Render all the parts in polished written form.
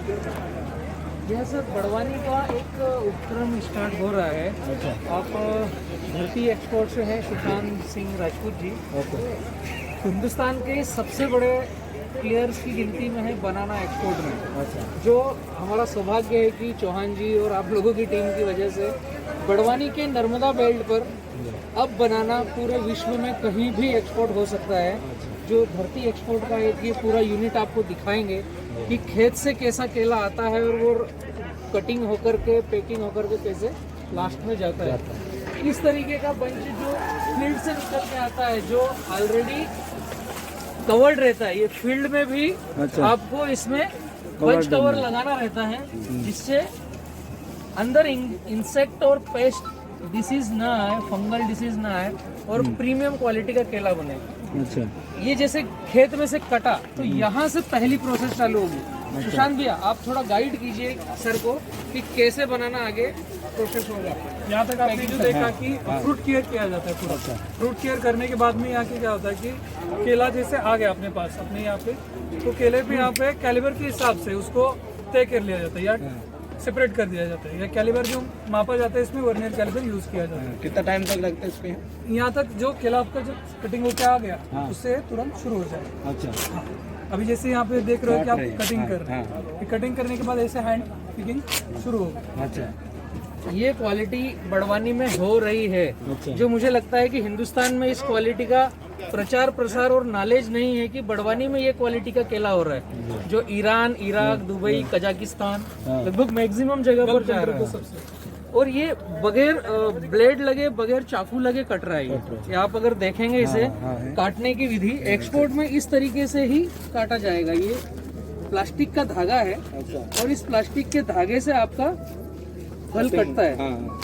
यह सर बड़वानी का एक उपक्रम स्टार्ट हो रहा है। अच्छा। आप धरती एक्सपोर्ट से हैं सुशांत सिंह राजपूत जी। ओके। हिंदुस्तान के सबसे बड़े प्लेयर्स की गिनती में है बनाना एक्सपोर्ट में। अच्छा। जो हमारा सौभाग्य है कि चौहान जी और आप लोगों की टीम की वजह से बड़वानी के नर्मदा बेल्ट पर अब बनाना पूरे विश्व में कहीं भी एक्सपोर्ट हो सकता है। जो धरती एक्सपोर्ट का एक ये पूरा यूनिट आपको दिखाएंगे कि खेत से कैसा केला आता है और वो कटिंग होकर के पैकिंग होकर के कैसे लास्ट में जाता है। इस तरीके का बंच जो फील्ड से निकल के आता है, जो ऑलरेडी कवर्ड रहता है, ये फील्ड में भी अच्छा। आपको इसमें बंच कवर लगाना रहता है, जिससे अंदर इंसेक्ट और पेस्ट डिसीज ना आए, फंगल डिसीज ना आए और प्रीमियम क्वालिटी का केला बने। अच्छा। ये जैसे खेत में से कटा तो यहाँ से पहली प्रोसेस चालू होगी। सुशांत भैया आप थोड़ा गाइड कीजिए सर को कि कैसे बनाना आगे प्रोसेस होगा। यहाँ तक आपने जो देखा कि फ्रूट केयर किया जाता है पूरा। फ्रूट केयर करने के बाद में यहाँ के क्या होता है कि केला जैसे आ गया अपने पास अपने यहाँ पे, तो केले पे यहाँ पे कैलिबर के हिसाब से उसको तय कर लिया जाता है या सेपरेट कर दिया जाता है, या कैलिबर जो मापा जाता है इसमें वर्नियर कैलिबर यूज किया जाता है। कितना टाइम तक लगता है इस पे? यहाँ तक जो केला आपका जो कटिंग होकर आ गया उससे तुरंत शुरू हो जाए। अच्छा। अभी जैसे यहाँ पे देख रहे हो कि आप कटिंग कर रहे हाँ। हैं, कटिंग करने के बाद ऐसे हैंड पिकिंग शुरू होगी। अच्छा। ये क्वालिटी बड़वानी में हो रही है। अच्छा। जो मुझे लगता है कि हिंदुस्तान में इस क्वालिटी का प्रचार प्रसार और नॉलेज नहीं है कि बड़वानी में ये क्वालिटी का केला हो रहा है, जो ईरान, इराक, दुबई, कजाकिस्तान लगभग मैक्सिमम जगह पर जा रहा है। और ये बगैर ब्लेड लगे, बगैर चाकू लगे कट रहा है। ये आप अगर देखेंगे इसे काटने की विधि, एक्सपोर्ट में इस तरीके से ही काटा जाएगा। ये प्लास्टिक का धागा है और इस प्लास्टिक के धागे से आपका फल कटता है।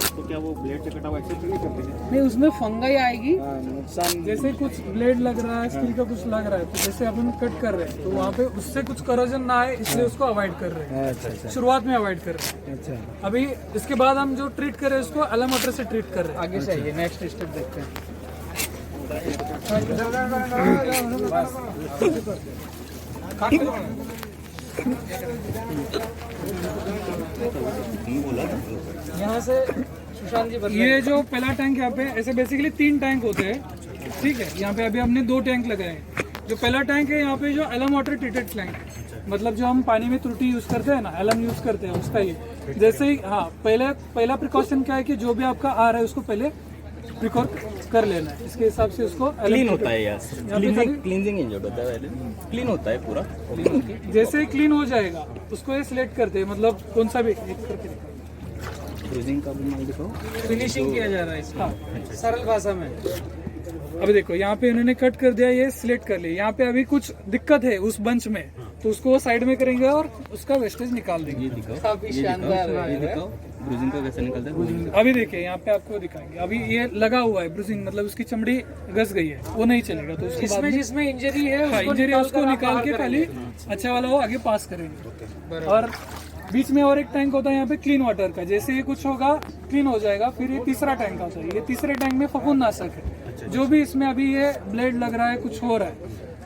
तो क्या वो ब्लेड से कटा हुआ एक्सेप्ट नहीं करते हैं? नहीं, उसमें फंगाई आएगी। नुकसान जैसे कुछ ब्लेड लग रहा है, स्टील का कुछ लग रहा है, तो जैसे अपन कट कर रहे हैं तो वहाँ पे उससे कुछ करोजन ना आए, इसलिए उसको अवॉइड कर रहे हैं। अच्छा। अच्छा। शुरुआत में अवॉइड कर रहे हैं। अच्छा। अभी इसके बाद हम जो ट्रीट कर रहे हैं उसको एलम वाटर से ट्रीट कर रहे हैं। आगे से आइए, नेक्स्ट स्टेप देखते हैं। यहाँ से सुशांत जी बताइए। ये जो पहला टैंक यहाँ पे ऐसे बेसिकली 3 टैंक होते हैं, ठीक है। यहाँ पे अभी हमने 2 टैंक लगाए हैं। जो पहला टैंक है यहाँ पे जो एलम वाटर ट्रीटेड टैंक, मतलब जो हम पानी में त्रुटि यूज करते हैं ना, एलम यूज करते हैं उसका ही। जैसे ही पहला प्रिकॉशन क्या है कि जो भी आपका आ रहा है उसको पहले प्रिकॉर कर लेना है, इसके हिसाब से उसको क्लीन होता है यार, क्लींजिंग इंजर्ड होता है, क्लीन होता है पूरा। जैसे ही क्लीन हो जाएगा उसको ये सिलेक्ट करते हैं, मतलब कौन सा भी क्रूजिंग का भी माल दिखाओ। फिनिशिंग किया जा रहा है इसका सरल भाषा में। अभी देखो यहाँ पे इन्होंने कट कर दिया, ये सिलेक्ट कर लिया। यहाँ पे अभी कुछ दिक्कत है उस बंच में, तो उसको साइड में करेंगे और उसका वेस्टेज निकाल देंगे। काफी शानदार है। क्रूजिंग का कैसे निकलता है? अभी देखिए यहाँ पे आपको दिखाएंगे। अभी ये लगा हुआ है ब्रूजिंग, मतलब उसकी चमड़ी घस गई है, वो नहीं चलेगा। तो उसके बाद जिसमें इंजरी है इंजरी है उसको निकाल के पहले अच्छा वाला वो आगे पास करेंगे। और बीच में और एक टैंक होता है यहाँ पे क्लीन वाटर का। जैसे ये कुछ होगा क्लीन हो जाएगा, फिर ये तीसरा टैंक आता है। ये तीसरे टैंक में फफूंदनाशक है। जो भी इसमें अभी ये ब्लेड लग रहा है, कुछ हो रहा है,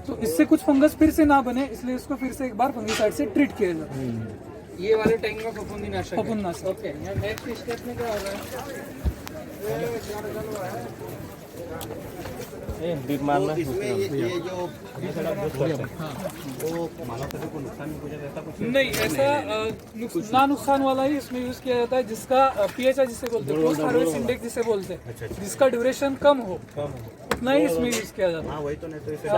तो इससे कुछ फंगस फिर से ना बने, इसलिए इसको फिर से एक बार फंगिसाइड से ट्रीट किया जाता है। ये वाले टैंक में फफूंदनाशक। फफूंदनाशक। ओके, यहाँ नेक्स्ट स्टेप में क्या होगा? इसमें ये जो वो मानव शरीर को नुकसान नहीं पहुंचा देता कुछ नहीं, ऐसा ना नुकसान वाला ही इसमें यूज किया जाता है, जिसका पीएचआई जिसे बोलते हैं, पोस्ट हार्वेस्ट इंडेक्स जिसे बोलते हैं, जिसका ड्यूरेशन कम हो उतना ही इसमें यूज किया जाता है। वही तो नहीं तो इसे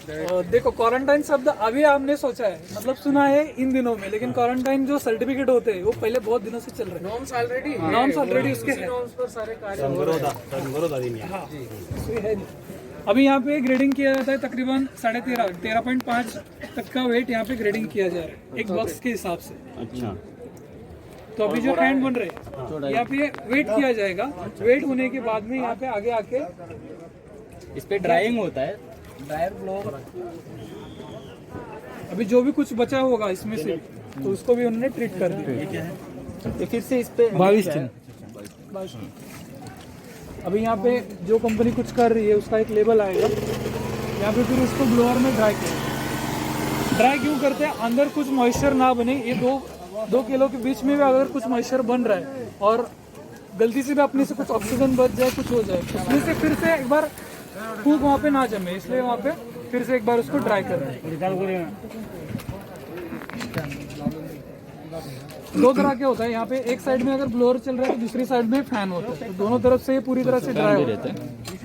वो देखो क्वारंटाइन शब्द अभी हमने सोचा है, मतलब सुना है इन दिनों में, लेकिन क्वारंटाइन जो सर्टिफिकेट होते हैं वो पहले बहुत दिनों से चल रहे हैं। नॉर्म्स ऑलरेडी उसके हैं। नॉर्म्स पर सारे कार्य हो रहे हैं। हाँ, कोई है नहीं। अभी यहाँ पे ग्रेडिंग किया जाता है, तकरीबन 13.5 तक का वेट यहाँ पे ग्रेडिंग किया जा रहा है एक बॉक्स के हिसाब से। अच्छा। तो अभी जो हैंड बन रहे हैं यहाँ पे वेट किया जाएगा। वेट होने के बाद में यहाँ पे आगे आके इस पे ड्राइंग होता है, ड्रायर ब्लोअर। अभी जो भी कुछ बचा होगा इसमें से तो उसको भी उन्होंने ट्रीट कर दिया। तो फिर से इस पे 22 दिन। अभी यहाँ पे जो कंपनी कुछ कर रही है उसका एक लेबल आएगा, यहाँ पे फिर उसको ब्लोअर में ड्राई ड्राई क्यों करते हैं? अंदर कुछ मॉइस्चर ना बने। ये दो किलो के बीच में भी अगर कुछ मॉइस्चर बन रहा है और गलती से भी अपने से कुछ ऑक्सीजन बच जाए, कुछ हो जाए, उसमें से फिर से एक बार फूक वहाँ पे ना जमे, इसलिए वहाँ पे फिर से एक बार उसको ड्राई कर रहे हैं। दो तरह के होता है यहाँ पे, एक साइड में अगर ब्लोअर चल रहा है तो दूसरी साइड में फैन होता है, तो दोनों तरफ से ये पूरी तरह से ड्राई होता है।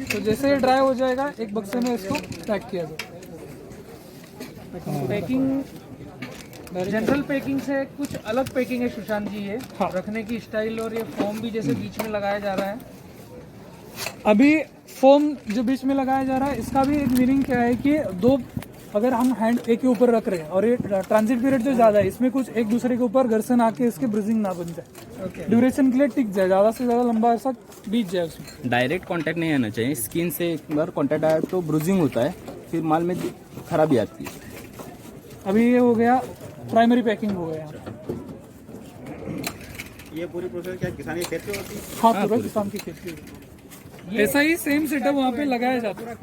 तो जैसे ये ड्राई हो जाएगा एक बक्से में इसको पैक किया जाए। पैकिंग जनरल पैकिंग से कुछ अलग पैकिंग है सुशांत जी, ये हाँ। रखने की स्टाइल, और ये फोम भी जैसे बीच में लगाया जा रहा है। अभी फोम जो बीच में लगाया जा रहा है, इसका भी एक मीनिंग क्या है कि दो, अगर हम हैंड एक के ऊपर रख रहे हैं और ये ट्रांजिट पीरियड जो ज़्यादा है, इसमें कुछ एक दूसरे के ऊपर घर्षण आके इसके ब्रिजिंग ना बन जाए, ड्यूरेशन के लिए टिक जाए, ज़्यादा से ज़्यादा लंबा ऐसा बीत जाए उसमें। डायरेक्ट कांटेक्ट नहीं आना चाहिए, स्किन से एक बार कांटेक्ट आया तो ब्रूजिंग होता है, फिर माल में खराबी आती है। अभी ये हो गया प्राइमरी पैकिंग हो गया। ये पूरी प्रोसेस क्या किसानी खेत पे होती है? हाँ, पूरा किसान की खेती है। ऐसा ही सेम सेटअप वहाँ पे लगाया जाता है।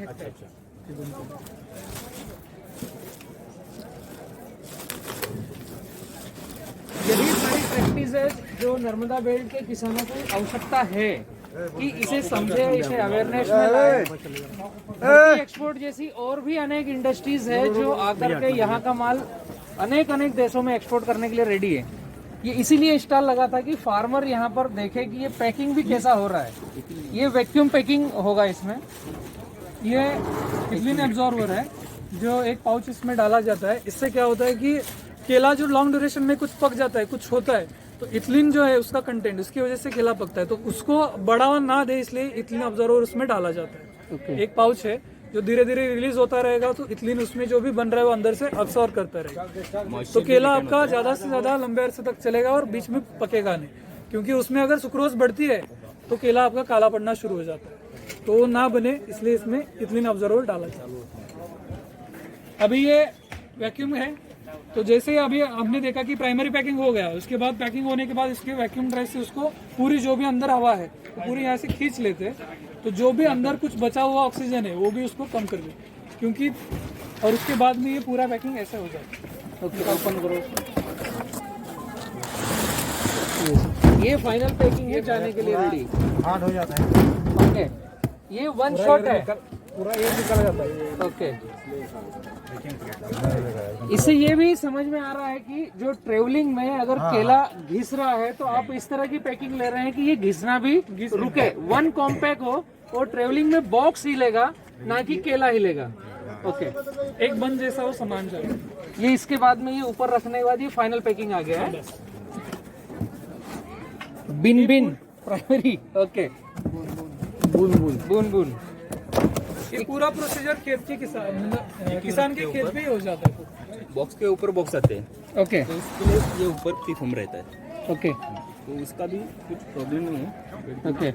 यही सारी प्रैक्टिस है जो नर्मदा बेल्ट के किसानों को आवश्यकता है कि इसे समझे, इसे अवेयरनेस में लाए। एक्सपोर्ट जैसी और भी अनेक इंडस्ट्रीज है जो आकर के यहाँ का माल अनेक देशों में एक्सपोर्ट करने के लिए रेडी है। ये इसीलिए स्टॉल लगा था कि फार्मर यहाँ पर देखे कि ये पैकिंग भी कैसा हो रहा है। ये वैक्यूम पैकिंग होगा इसमें। ये इथिलीन एब्जॉर्बर है जो एक पाउच इसमें डाला जाता है। इससे क्या होता है कि केला जो लॉन्ग ड्यूरेशन में कुछ पक जाता है, कुछ होता है, तो इथिलीन जो है उसका कंटेंट, उसकी वजह से केला पकता है, तो उसको बढ़ावा ना दे इसलिए इथिलीन एब्जॉर्बर उसमें डाला जाता है। एक पाउच है जो धीरे धीरे रिलीज होता रहेगा, तो इथिलीन उसमें जो भी बन रहा है वो अंदर से अब्सॉर्ब करता रहेगा, तो केला आपका ज्यादा से ज्यादा लंबे अरसे तक चलेगा और बीच में पकेगा नहीं, क्योंकि उसमें अगर सुक्रोज बढ़ती है तो केला आपका काला पड़ना शुरू हो जाता है, तो वो ना बने इसलिए इसमें इथिलीन एब्जॉर्बर डाला जाता है। अभी ये वैक्यूम है, तो जैसे अभी हमने देखा कि प्राइमरी पैकिंग हो गया, उसके बाद पैकिंग होने के बाद इसके वैक्यूम ड्राइव से उसको पूरी जो भी अंदर हवा है तो पूरी यहाँ से खींच लेते हैं, तो जो भी अंदर कुछ बचा हुआ ऑक्सीजन है वो भी उसको कम कर दे, क्योंकि और उसके बाद में ये पूरा पैकिंग ऐसे हो जाता है। ओपन करो। ये फाइनल पैकिंग है जाने के लिए रेडी। हार्ड हो जाता है ओके, ये वन शॉट है, पूरा ये निकल जाता है। ओके। इससे ये भी समझ में आ रहा है कि जो ट्रेवलिंग में अगर केला घिस रहा है तो आप इस तरह की पैकिंग ले रहे हैं कि ये घिसना भी रुके, वन कॉम्पैक्ट हो और ट्रेवलिंग में बॉक्स हिलेगा ना कि केला हिलेगा। ओके, एक बंद जैसा वो सामान चाहिए। ये इसके बाद में ये ऊपर रखने के बाद ये फाइनल पैकिंग आ गया है। बिन प्राइमरी, ओके, बून ये पूरा प्रोसीजर खेत के किसान के खेत में ही हो जाता है। बॉक्स के ऊपर बॉक्स आते हैं, ओके तो इसके लिए ये ऊपर की फोम रहता है, ओके तो इसका भी कुछ प्रॉब्लम नहीं है। ओके।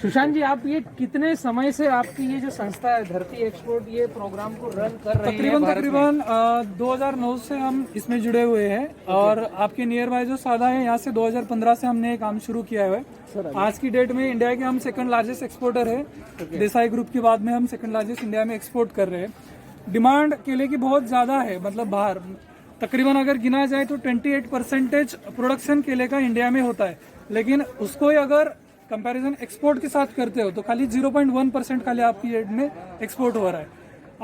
सुशांत जी, आप ये कितने समय से आपकी ये जो संस्था है धरती एक्सपोर्ट ये प्रोग्राम को रन कर रही है? तकरीबन 2009 से हम इसमें जुड़े हुए हैं, और आपके नियर बाय जो सादा है यहाँ से 2015 से हमने काम शुरू किया है। आज की डेट में इंडिया के हम सेकंड लार्जेस्ट एक्सपोर्टर है। देसाई ग्रुप के बाद में हम सेकंड लार्जेस्ट इंडिया में एक्सपोर्ट कर रहे हैं। डिमांड केले की बहुत ज़्यादा है, मतलब बाहर तकरीबन अगर गिना जाए तो 28% प्रोडक्शन केले का इंडिया में होता है, लेकिन उसको अगर कंपैरिजन एक्सपोर्ट के साथ करते हो तो खाली 0.1% खाली आपकी रेट में एक्सपोर्ट हो रहा है।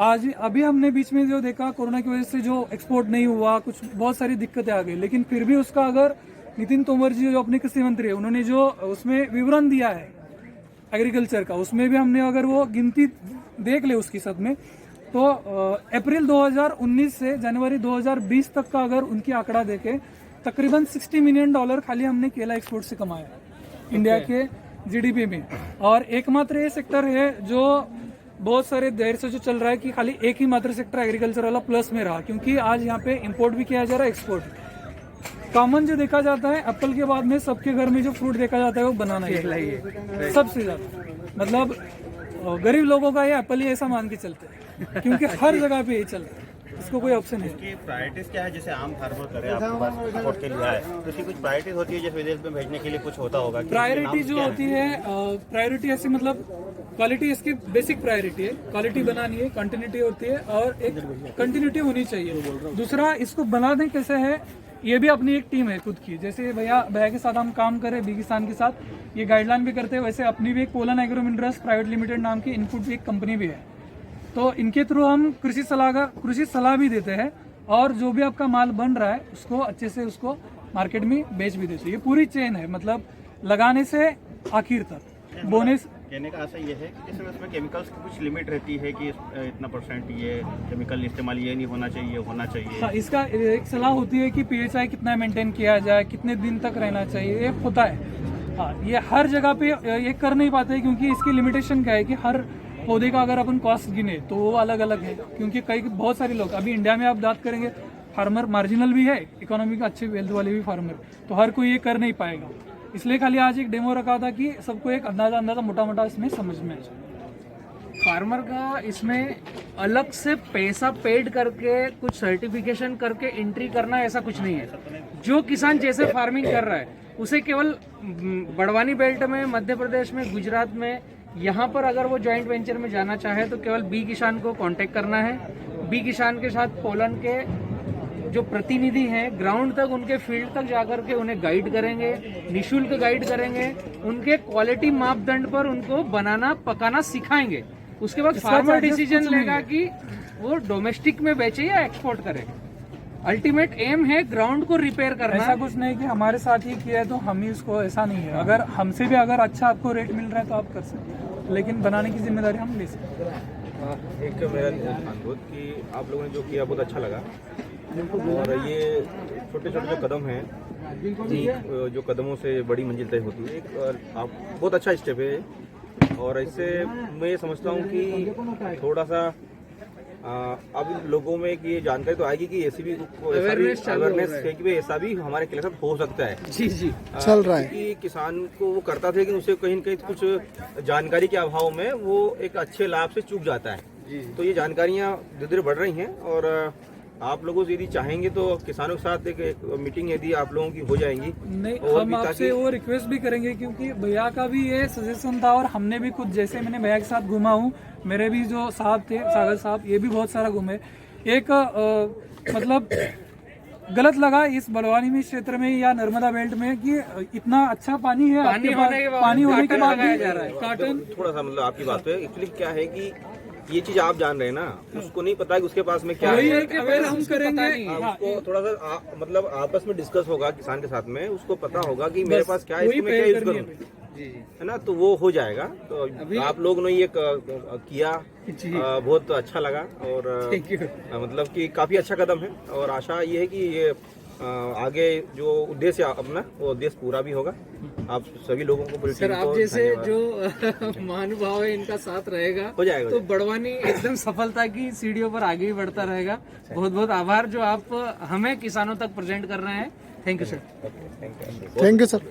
आज अभी हमने बीच में जो देखा कोरोना की वजह से जो एक्सपोर्ट नहीं हुआ, कुछ बहुत सारी दिक्कतें आ गई, लेकिन फिर भी उसका अगर नितिन तोमर जी जो अपने कृषि मंत्री है उन्होंने जो उसमें विवरण दिया है एग्रीकल्चर का, उसमें भी हमने अगर वो गिनती देख ले उसकी सब में, तो अप्रैल 2019 से जनवरी 2020 तक का अगर उनकी आंकड़ा देखे तकरीबन $60 मिलियन खाली हमने केला एक्सपोर्ट से कमाया इंडिया के जीडीपी में। और एकमात्र ये सेक्टर है जो बहुत सारे देर से जो चल रहा है कि खाली एक ही मात्र सेक्टर एग्रीकल्चर वाला प्लस में रहा, क्योंकि आज यहाँ पे इंपोर्ट भी किया जा रहा है, एक्सपोर्ट। कॉमन जो देखा जाता है एप्पल के बाद में सबके घर में जो फ्रूट देखा जाता है वो बनाना ही है सबसे ज्यादा, मतलब गरीब लोगों का ये एप्पल ही ऐसा मान के चलते हैं, क्योंकि हर जगह पे ये चलता है, इसको कोई ऑप्शन नहीं। इसकी प्रायोरिटीज क्या है? जैसे आम फार्मर करे आपके पास एक्सपोर्ट के लिए आए तो इसकी कुछ प्रायोरिटीज होती है, जैसे विदेश में भेजने के लिए कुछ होता होगा? प्रायोरिटी जो होती है, प्रायोरिटी ऐसी मतलब क्वालिटी इसकी बेसिक प्रायोरिटी है। क्वालिटी बनानी है, कंटिन्यूटी होती है और एक कंटिन्यूटी होनी चाहिए। दूसरा, इसको बनाने कैसे है, ये भी अपनी एक टीम है खुद की। जैसे भैया के साथ हम काम करें, बी किसान के साथ ये गाइडलाइन भी करते हैं, वैसे अपनी भी एक pollen agro minerals private limited नाम की इनपुट भी एक कंपनी भी है। तो इनके थ्रू हम कृषि सलाह भी देते हैं और जो भी आपका माल बन रहा है उसको अच्छे से उसको मार्केट में बेच भी देते हैं। ये पूरी चेन है, मतलब लगाने से आखिर तक बोनस। कहने का आशा ये है कि जैसे उसमें केमिकल्स की कुछ लिमिट रहती है कि इतना % ये केमिकल इस्तेमाल ये नहीं होना चाहिए। हाँ, इसका एक सलाह होती है कि पीएचआई कितना मेंटेन किया जाए, कितने दिन तक रहना चाहिए, ये होता है। हाँ, ये हर जगह पे ये कर नहीं पाते क्योंकि इसकी लिमिटेशन क्या है कि हर पौधे का अगर अपन कॉस्ट गिने तो वो अलग अलग है। क्योंकि बहुत सारे लोग अभी इंडिया में आप बात करेंगे, फार्मर मार्जिनल भी है, इकोनॉमी का अच्छे वेल्थ वाले भी फार्मर, तो हर कोई ये कर नहीं पाएगा। इसलिए खाली आज एक डेमो रखा था कि सबको एक अंदाजा मोटा इसमें समझ में आ जाए। फार्मर का इसमें अलग से पैसा पेड करके कुछ सर्टिफिकेशन करके एंट्री करना ऐसा कुछ नहीं है। जो किसान जैसे फार्मिंग कर रहा है उसे केवल बड़वानी बेल्ट में, मध्य प्रदेश में, गुजरात में, यहाँ पर अगर वो जॉइंट वेंचर में जाना चाहे तो केवल बी किसान को कांटेक्ट करना है। बी किसान के साथ पोलन के जो प्रतिनिधि हैं ग्राउंड तक, उनके फील्ड तक जाकर के उन्हें गाइड करेंगे, निशुल्क गाइड करेंगे, उनके क्वालिटी मापदंड पर उनको बनाना पकाना सिखाएंगे। उसके बाद फार्मर डिसीजन लेगा कि वो डोमेस्टिक में बेचे या एक्सपोर्ट करे। अल्टीमेट एम है ग्राउंड को रिपेयर करना। ऐसा कुछ नहीं कि हमारे साथ ही किया है तो हम ही उसको, ऐसा नहीं है। अगर हमसे भी अगर अच्छा आपको रेट मिल रहा है तो आप कर सकते हैं, लेकिन बनाने की जिम्मेदारी हम ले सकते हैं। एक मेरा अनुरोध कि आप लोगों ने जो किया बहुत अच्छा लगा, और ये छोटे छोटे जो कदम हैं, जो कदमों से बड़ी मंजिल तय होती है, एक आप बहुत अच्छा स्टेप है। और इससे मैं ये समझता हूँ कि थोड़ा सा अब लोगों में कि ये जानकारी तो आएगी कि ऐसी भी अवेयरनेस है कि ऐसा भी हमारे के साथ हो सकता है। जी चल रहा है कि किसान को वो करता था, लेकिन उसे कहीं न कहीं कुछ जानकारी के अभाव में वो एक अच्छे लाभ से चूक जाता है। तो ये जानकारियाँ धीरे धीरे बढ़ रही हैं और आप लोगों से यदि चाहेंगे तो किसानों के साथ एक मीटिंग यदि आप लोगों की हो जाएंगी नहीं, हम आपसे वो रिक्वेस्ट भी करेंगे क्योंकि भैया का भी ये सजेशन था और हमने भी कुछ, जैसे मैंने भैया के साथ घूमा हूँ, मेरे भी जो साहब थे सागर साहब, ये भी बहुत सारा घूमे। एक मतलब गलत लगा इस बड़वानी में क्षेत्र में या नर्मदा बेल्ट में कि इतना अच्छा पानी है, पानी होने के बाद भी कार्टन। थोड़ा सा मतलब आपकी बात पे एक्चुअली क्या है कि ये चीज आप जान रहे हैं ना, उसको नहीं पता कि उसके पास में क्या है। अगर हम करेंगे उसको थोड़ा सा मतलब आपस में डिस्कस होगा किसान के साथ में, उसको पता होगा कि मेरे पास क्या है, इसको मैं क्या यूज करूँ, है ना, तो वो हो जाएगा। तो आप लोग ने ये किया, बहुत अच्छा लगा और मतलब कि काफी अच्छा कदम है और आशा ये है कि ये आगे जो उद्देश्य अपना वो उद्देश्य पूरा भी होगा। आप सभी लोगों को सर, आप जैसे जो महानुभाव है इनका साथ रहेगा हो जाएगा तो बड़वानी एकदम सफलता की सीढ़ियों पर आगे ही बढ़ता रहेगा। बहुत बहुत आभार जो आप हमें किसानों तक प्रेजेंट कर रहे हैं। Thank you sir. Thank you sir.